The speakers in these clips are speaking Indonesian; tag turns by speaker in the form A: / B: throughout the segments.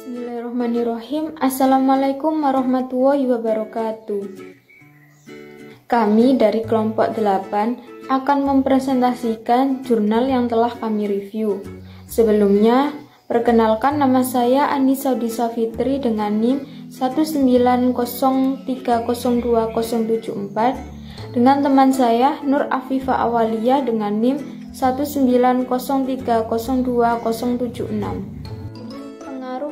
A: Bismillahirrahmanirrahim. Assalamualaikum warahmatullahi wabarakatuh. Kami dari kelompok 8 akan mempresentasikan jurnal yang telah kami review. Sebelumnya, perkenalkan, nama saya Anissa Audisa Fitri dengan NIM 190302074 dengan teman saya Nur Afifah Awaliyah dengan NIM 190302076.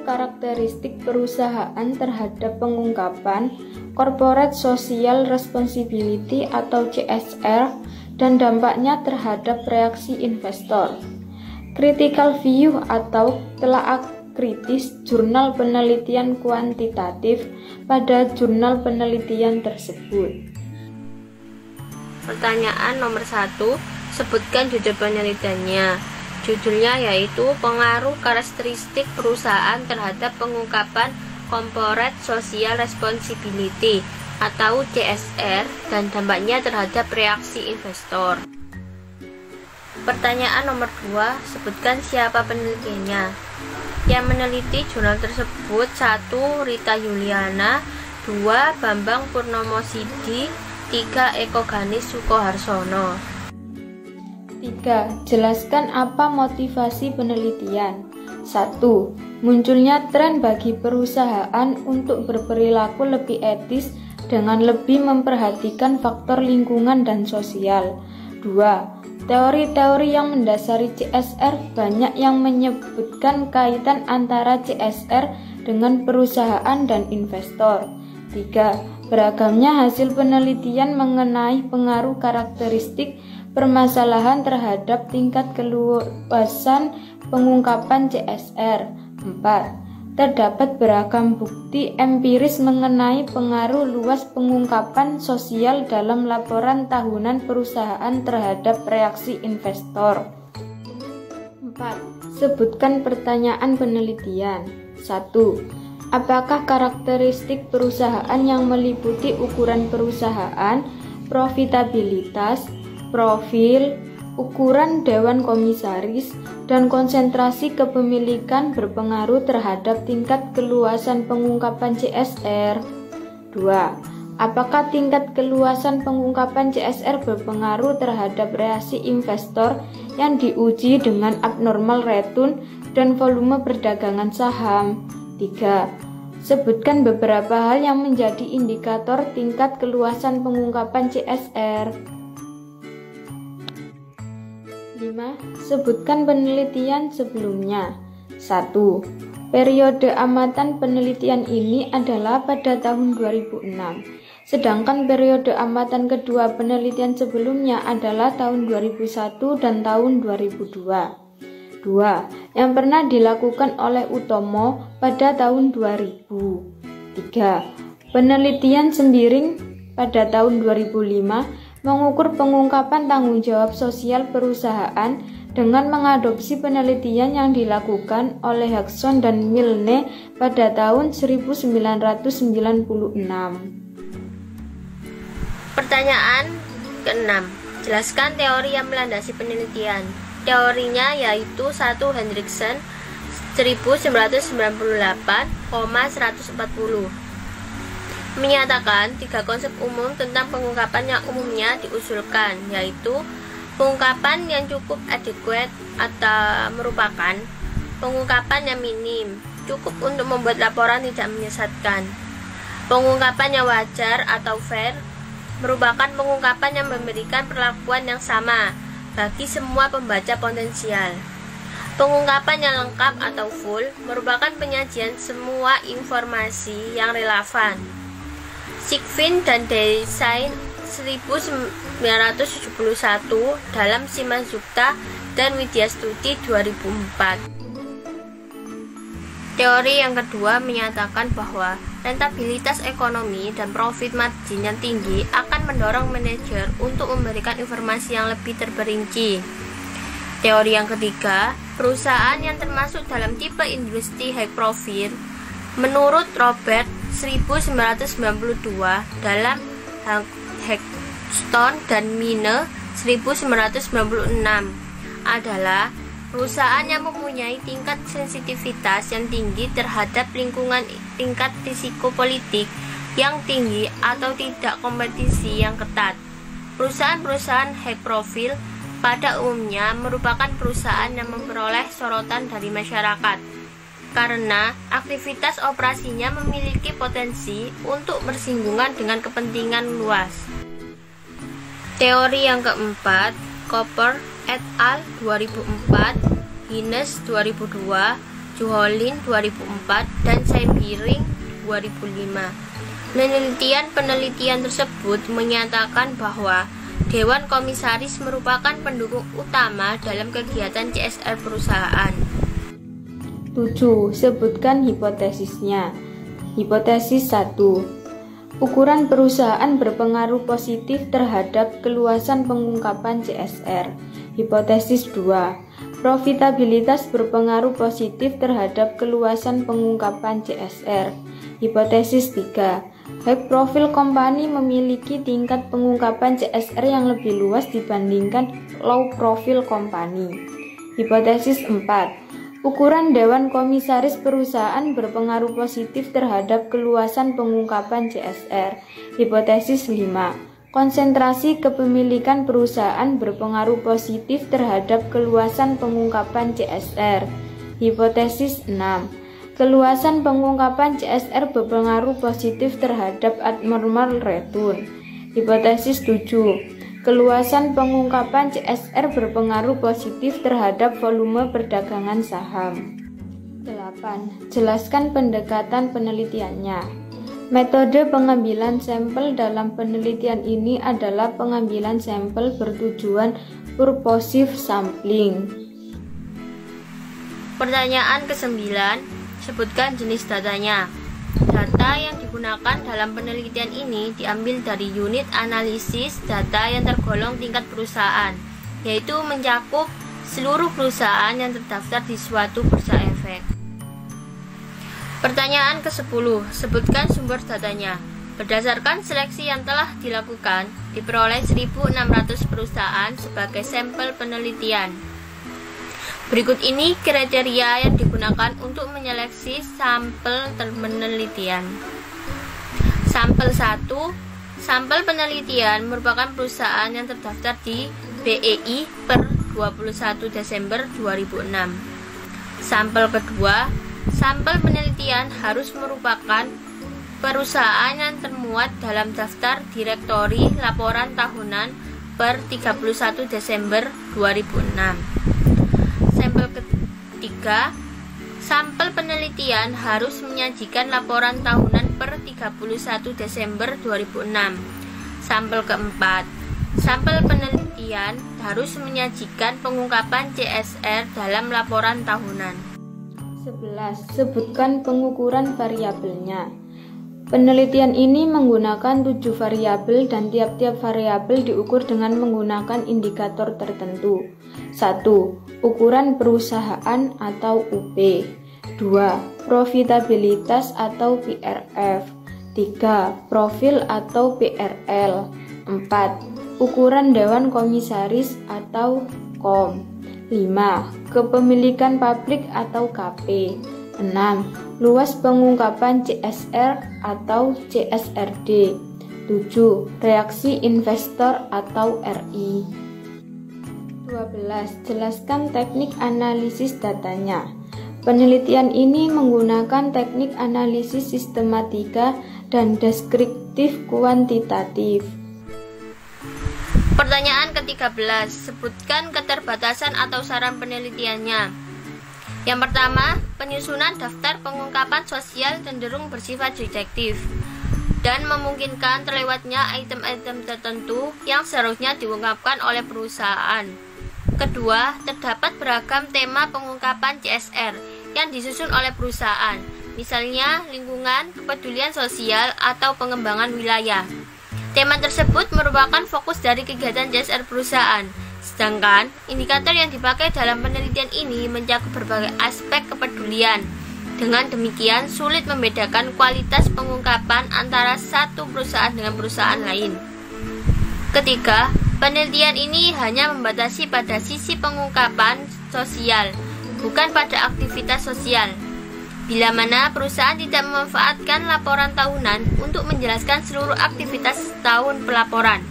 A: Karakteristik perusahaan terhadap pengungkapan Corporate Social Responsibility atau CSR dan dampaknya terhadap reaksi investor. Critical view atau telaah kritis jurnal penelitian kuantitatif pada jurnal penelitian tersebut.
B: Pertanyaan nomor 1, sebutkan judul penelitiannya. Judulnya yaitu pengaruh karakteristik perusahaan terhadap pengungkapan Corporate Social Responsibility atau CSR dan dampaknya terhadap reaksi investor. Pertanyaan nomor 2, sebutkan siapa penelitiannya. Yang meneliti jurnal tersebut 1. Rita Yuliana, 2. Bambang Purnomo Sidi, 3. Eko Ganis Sukoharsono.
A: 3. Jelaskan apa motivasi penelitian. 1. Munculnya tren bagi perusahaan untuk berperilaku lebih etis dengan lebih memperhatikan faktor lingkungan dan sosial. 2. Teori-teori yang mendasari CSR banyak yang menyebutkan kaitan antara CSR dengan perusahaan dan investor. 3. Beragamnya hasil penelitian mengenai pengaruh karakteristik permasalahan terhadap tingkat keluasan pengungkapan CSR. 4. Terdapat beragam bukti empiris mengenai pengaruh luas pengungkapan sosial dalam laporan tahunan perusahaan terhadap reaksi investor. 4. Sebutkan pertanyaan penelitian. 1. Apakah karakteristik perusahaan yang meliputi ukuran perusahaan, profitabilitas, profil, ukuran dewan komisaris, dan konsentrasi kepemilikan berpengaruh terhadap tingkat keluasan pengungkapan CSR? 2. Apakah tingkat keluasan pengungkapan CSR berpengaruh terhadap reaksi investor yang diuji dengan abnormal return dan volume perdagangan saham? 3. Sebutkan beberapa hal yang menjadi indikator tingkat keluasan pengungkapan CSR. 5. Sebutkan penelitian sebelumnya. 1. Periode amatan penelitian ini adalah pada tahun 2006, sedangkan periode amatan kedua penelitian sebelumnya adalah tahun 2001 dan tahun 2002. 2. Yang pernah dilakukan oleh Utomo pada tahun 2000. 3. Penelitian Sembiring pada tahun 2005 mengukur pengungkapan tanggung jawab sosial perusahaan dengan mengadopsi penelitian yang dilakukan oleh Hudson dan Milne pada tahun 1996.
B: Pertanyaan ke-6, jelaskan teori yang melandasi penelitian. Teorinya yaitu 1. Hendriksen 1998,140 menyatakan 3 konsep umum tentang pengungkapan yang umumnya diusulkan, yaitu pengungkapan yang cukup adequate atau merupakan pengungkapan yang minim, cukup untuk membuat laporan tidak menyesatkan. Pengungkapan yang wajar atau fair merupakan pengungkapan yang memberikan perlakuan yang sama bagi semua pembaca potensial. Pengungkapan yang lengkap atau full merupakan penyajian semua informasi yang relevan. Sikvin dan Desain 1971 dalam Simanjukta dan Widya Stuti 2004. Teori yang kedua menyatakan bahwa rentabilitas ekonomi dan profit margin yang tinggi akan mendorong manajer untuk memberikan informasi yang lebih terperinci. Teori yang ketiga, perusahaan yang termasuk dalam tipe industri high profit, menurut Robert 1992 dalam Hexton dan Mine 1996 adalah perusahaan yang mempunyai tingkat sensitivitas yang tinggi terhadap lingkungan, tingkat risiko politik yang tinggi atau tidak kompetisi yang ketat. Perusahaan-perusahaan high profile pada umumnya merupakan perusahaan yang memperoleh sorotan dari masyarakat karena aktivitas operasinya memiliki potensi untuk bersinggungan dengan kepentingan luas. Teori yang keempat, Cooper et al. 2004, Hines 2002, Juholin 2004, dan Seibiring 2005. Penelitian tersebut menyatakan bahwa Dewan Komisaris merupakan pendukung utama dalam kegiatan CSR perusahaan.
A: 7. Sebutkan hipotesisnya. Hipotesis 1. Ukuran perusahaan berpengaruh positif terhadap keluasan pengungkapan CSR. Hipotesis 2. Profitabilitas berpengaruh positif terhadap keluasan pengungkapan CSR. Hipotesis 3. High profile company memiliki tingkat pengungkapan CSR yang lebih luas dibandingkan low profile company. Hipotesis 4. Ukuran Dewan Komisaris perusahaan berpengaruh positif terhadap keluasan pengungkapan CSR. Hipotesis 5. Konsentrasi kepemilikan perusahaan berpengaruh positif terhadap keluasan pengungkapan CSR. Hipotesis 6. Keluasan pengungkapan CSR berpengaruh positif terhadap abnormal return. Hipotesis 7. Keluasan pengungkapan CSR berpengaruh positif terhadap volume perdagangan saham. 8. Jelaskan pendekatan penelitiannya. Metode pengambilan sampel dalam penelitian ini adalah pengambilan sampel bertujuan purposive sampling.
B: Pertanyaan ke-9, sebutkan jenis datanya. Data yang digunakan dalam penelitian ini diambil dari unit analisis data yang tergolong tingkat perusahaan, yaitu mencakup seluruh perusahaan yang terdaftar di suatu bursa efek. Pertanyaan ke-10, sebutkan sumber datanya. Berdasarkan seleksi yang telah dilakukan, diperoleh 1.600 perusahaan sebagai sampel penelitian. Berikut ini kriteria yang digunakan untuk menyeleksi sampel penelitian. Sampel 1, sampel penelitian merupakan perusahaan yang terdaftar di BEI per 21 Desember 2006. Sampel kedua, sampel penelitian harus merupakan perusahaan yang termuat dalam daftar direktori laporan tahunan per 31 Desember 2006. Sampel ketiga, sampel penelitian harus menyajikan laporan tahunan per 31 Desember 2006. Sampel keempat, sampel penelitian harus menyajikan pengungkapan CSR dalam laporan tahunan.
A: 11. Sebutkan pengukuran variabelnya. Penelitian ini menggunakan 7 variabel dan tiap-tiap variabel diukur dengan menggunakan indikator tertentu. 1. Ukuran perusahaan atau UP. 2. Profitabilitas atau PRF. 3. Profil atau PRL. 4. Ukuran Dewan Komisaris atau KOM. 5. Kepemilikan publik atau KP. 6. Luas pengungkapan CSR atau CSRD. 7. Reaksi investor atau RI. 12. Jelaskan teknik analisis datanya. Penelitian ini menggunakan teknik analisis sistematika dan deskriptif kuantitatif.
B: Pertanyaan ke-13, sebutkan keterbatasan atau saran penelitiannya. Yang pertama, penyusunan daftar pengungkapan sosial cenderung bersifat subjektif dan memungkinkan terlewatnya item-item tertentu yang seharusnya diungkapkan oleh perusahaan. Kedua, terdapat beragam tema pengungkapan CSR yang disusun oleh perusahaan, misalnya lingkungan, kepedulian sosial, atau pengembangan wilayah. Tema tersebut merupakan fokus dari kegiatan CSR perusahaan, sedangkan indikator yang dipakai dalam penelitian ini mencakup berbagai aspek kepedulian. Dengan demikian, sulit membedakan kualitas pengungkapan antara satu perusahaan dengan perusahaan lain. Ketiga, penelitian ini hanya membatasi pada sisi pengungkapan sosial, bukan pada aktivitas sosial. Bila mana perusahaan tidak memanfaatkan laporan tahunan untuk menjelaskan seluruh aktivitas tahun pelaporan,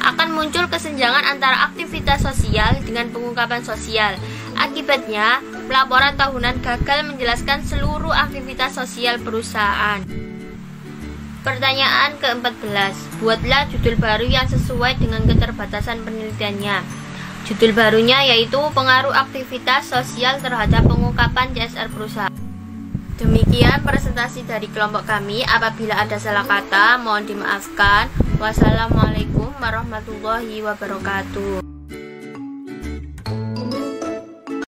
B: akan muncul kesenjangan antara aktivitas sosial dengan pengungkapan sosial. Akibatnya, pelaporan tahunan gagal menjelaskan seluruh aktivitas sosial perusahaan. Pertanyaan ke-14. Buatlah judul baru yang sesuai dengan keterbatasan penelitiannya. Judul barunya yaitu pengaruh aktivitas sosial terhadap pengungkapan CSR perusahaan. Demikian presentasi dari kelompok kami. Apabila ada salah kata, mohon dimaafkan. Wassalamualaikum warahmatullahi wabarakatuh.